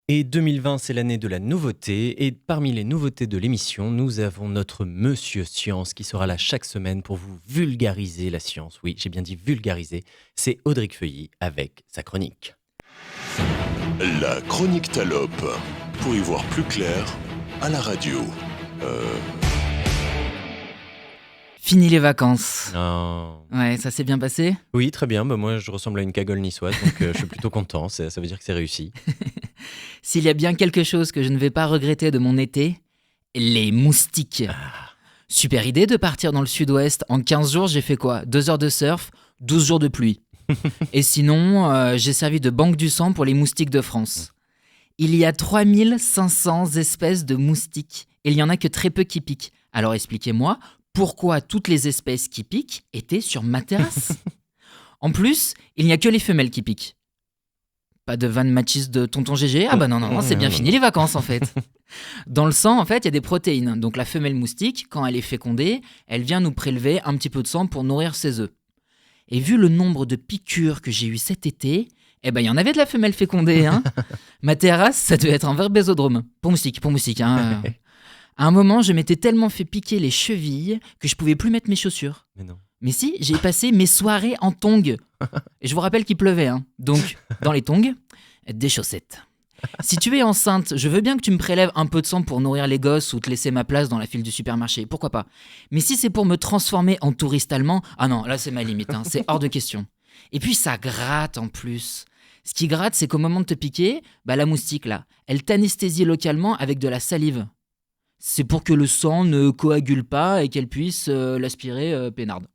Et 2020, c'est l'année de la nouveauté. Et parmi les nouveautés de l'émission, nous avons notre Monsieur Science qui sera là chaque semaine pour vous vulgariser la science. Oui, j'ai bien dit vulgariser. C'est Audric Feuilly avec sa chronique. La chronique Talope. Pour y voir plus clair, à la radio. Fini les vacances. Non. Ouais, ça s'est bien passé? Oui, très bien. Moi, je ressemble à une cagole niçoise, donc je suis plutôt content. Ça veut dire que c'est réussi. S'il y a bien quelque chose que je ne vais pas regretter de mon été, les moustiques. Super idée de partir dans le sud-ouest. En 15 jours, j'ai fait quoi? 2 heures de surf, 12 jours de pluie. Et sinon, j'ai servi de banque du sang pour les moustiques de France. Il y a 3500 espèces de moustiques et il n'y en a que très peu qui piquent. Alors expliquez-moi, pourquoi toutes les espèces qui piquent étaient sur ma terrasse? En plus, il n'y a que les femelles qui piquent. Pas de Van Matisse de tonton GG? Ah bah non, c'est bien fini les vacances en fait. Dans le sang, en fait, il y a des protéines. Donc la femelle moustique, quand elle est fécondée, elle vient nous prélever un petit peu de sang pour nourrir ses œufs. Et vu le nombre de piqûres que j'ai eu cet été, eh ben il y en avait de la femelle fécondée. Hein. Ma terrasse, ça devait être un vrai bésodrome. Pour moustique. Hein. À un moment, je m'étais tellement fait piquer les chevilles que je pouvais plus mettre mes chaussures. Mais non. Mais si, j'ai passé mes soirées en tongs. Et je vous rappelle qu'il pleuvait. Hein. Donc, dans les tongs, des chaussettes. Si tu es enceinte, je veux bien que tu me prélèves un peu de sang pour nourrir les gosses ou te laisser ma place dans la file du supermarché. Pourquoi pas? Mais si c'est pour me transformer en touriste allemand, ah non, là c'est ma limite. Hein. C'est hors de question. Et puis ça gratte en plus. Ce qui gratte, c'est qu'au moment de te piquer, la moustique là, elle t'anesthésie localement avec de la salive. C'est pour que le sang ne coagule pas et qu'elle puisse l'aspirer peinarde.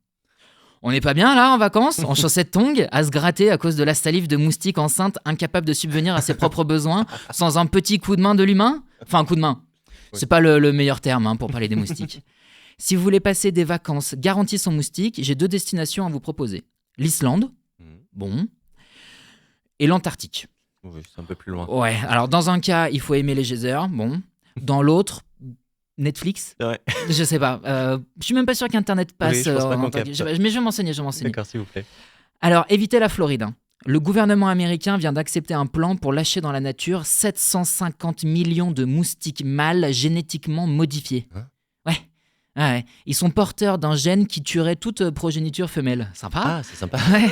On n'est pas bien là en vacances, en chaussettes tongs, à se gratter à cause de la salive de moustique enceinte incapable de subvenir à ses propres besoins sans un petit coup de main de l'humain? Enfin, un coup de main. Oui. C'est pas le meilleur terme pour parler des moustiques. Si vous voulez passer des vacances garanties sans moustiques, j'ai 2 destinations à vous proposer. L'Islande, bon, et l'Antarctique. Oui, c'est un peu plus loin. Ouais, alors dans un cas, il faut aimer les geysers, bon. Dans l'autre, Netflix, ouais. Je sais pas. Je suis même pas sûr qu'Internet passe. Oui, je pense pas qu'on capte. Mais je vais m'enseigner. D'accord, s'il vous plaît. Alors, évitez la Floride. Le gouvernement américain vient d'accepter un plan pour lâcher dans la nature 750 millions de moustiques mâles génétiquement modifiés. Hein? Ouais. Ils sont porteurs d'un gène qui tuerait toute progéniture femelle. Sympa? Ah, c'est sympa. Ouais.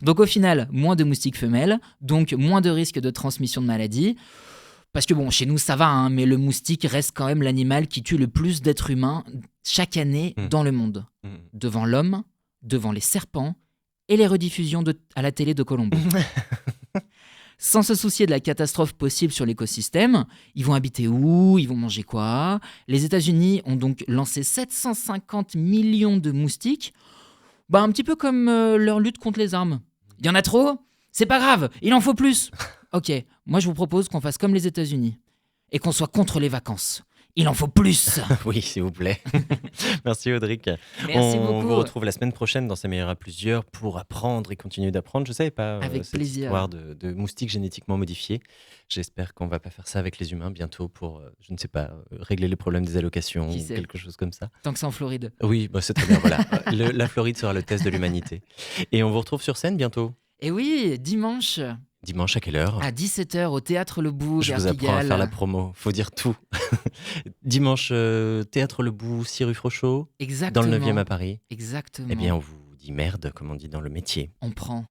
Donc au final, moins de moustiques femelles, donc moins de risques de transmission de maladies. Parce que bon, chez nous ça va, hein, mais le moustique reste quand même l'animal qui tue le plus d'êtres humains chaque année dans le monde. Devant l'homme, devant les serpents et les rediffusions à la télé de Colombo. Sans se soucier de la catastrophe possible sur l'écosystème, ils vont habiter où? Ils vont manger quoi? Les États-Unis ont donc lancé 750 millions de moustiques, un petit peu comme leur lutte contre les armes. Il y en a trop? C'est pas grave, il en faut plus. Ok, moi je vous propose qu'on fasse comme les États-Unis et qu'on soit contre les vacances. Il en faut plus. Oui, s'il vous plaît. Merci Audric. Merci beaucoup. On vous retrouve la semaine prochaine dans Ça meilleur à plusieurs pour apprendre et continuer d'apprendre. Je ne savais pas avec cette plaisir. Histoire de moustiques génétiquement modifiés. J'espère qu'on ne va pas faire ça avec les humains bientôt pour, je ne sais pas, régler les problèmes des allocations ou quelque chose comme ça. Tant que c'est en Floride. Oui, c'est très bien. Voilà. La Floride sera le test de l'humanité. Et on vous retrouve sur scène bientôt. Et oui, dimanche. Dimanche à quelle heure? À 17h au Théâtre Le Bout. Je vous apprends à faire la promo, faut dire tout. Dimanche, Théâtre Le Bout, 6 rue Frochot. Exactement. Dans le 9e à Paris. Exactement. Eh bien, on vous dit merde, comme on dit dans le métier. On prend.